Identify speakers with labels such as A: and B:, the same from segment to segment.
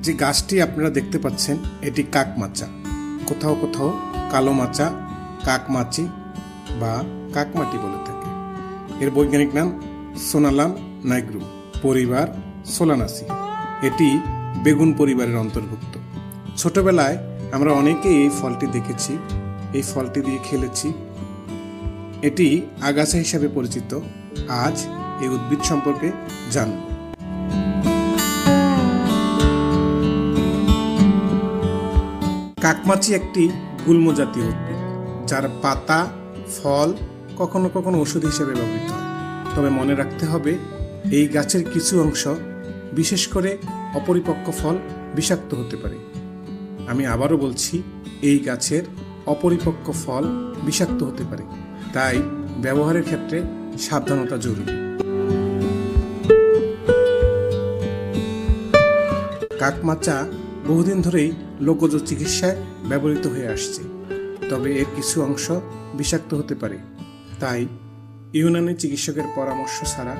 A: যে গাছটি আপনারা দেখতে পাচ্ছেন এটি কাকমাচা, কোথাও কোথাও কালো মাচা, কাকমাচি বা কাকমাটি বলে থাকে। এর বৈজ্ঞানিক নাম সোনালাম নাইগ্রুম, পরিবার সোলানাসি। এটি বেগুন পরিবারের অন্তর্ভুক্ত। ছোটবেলায় আমরা অনেকেই এই ফলটি দেখেছি, এই ফলটি দিয়ে খেলেছি। এটি আগাছা হিসাবে পরিচিত। আজ এই উদ্ভিদ সম্পর্কে জানব। কাকমাচি একটি গুল্ম জাতীয় উদ্ভিদ, যার পাতা, ফল কখনো কখনো ওষুধ হিসেবে ব্যবহৃত হয়। তবে মনে রাখতে হবে, এই গাছের কিছু অংশ, বিশেষ করে অপরিপক্ক ফল, বিষাক্ত হতে পারে। আমি আবারও বলছি, এই গাছের অপরিপক্ক ফল বিষাক্ত হতে পারে, তাই ব্যবহারের ক্ষেত্রে সাবধানতা জরুরি। কাকমাচা বহুদিন ধরেই লোকজ চিকিৎসায় ব্যবহৃত হয়ে আসছে, তবে এর কিছু অংশ বিষাক্ত হতে পারে, তাই ইউনানি চিকিৎসকের পরামর্শ ছাড়া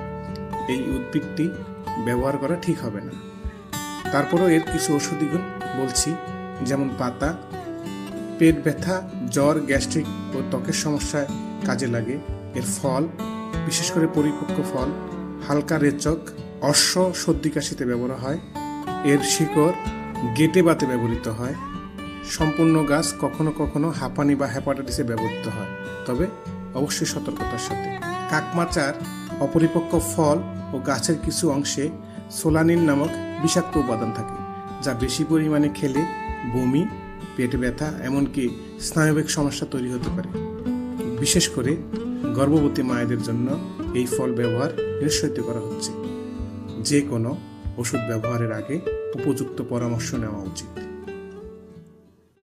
A: এই উদ্ভিদটি ব্যবহার করা ঠিক হবে না। তারপরও এর কিছু ঔষধি গুণ বলছি, যেমন পাতা পেট ব্যথা, জ্বর, গ্যাস্ট্রিক ও ত্বকের সমস্যায় কাজে লাগে। এর ফল, বিশেষ করে পরিপক্ক ফল, হালকা রেচক, অশ্ব সর্দি কাশিতে ব্যবহার হয়। এর শিকড় গেটে বাতে ব্যবহৃত হয়। সম্পূর্ণ গাছ কখনো কখনো হাঁপানি বা হেপাটাইটিসে ব্যবহৃত হয়, তবে অবশ্যই সতর্কতার সাথে। কাকমাচার অপরিপক্ক ফল ও গাছের কিছু অংশে সোলানিন নামক বিষাক্ত উপাদান থাকে, যা বেশি পরিমাণে খেলে বমি, পেট ব্যথা, এমনকি স্নায়বিক সমস্যা তৈরি হতে পারে। বিশেষ করে গর্ভবতী মায়েদের জন্য এই ফল ব্যবহার নিরুৎসাহিত করা হচ্ছে। যে কোনো ওষুধ ব্যবহারের আগে উপযুক্ত পরামর্শ নেওয়া উচিত।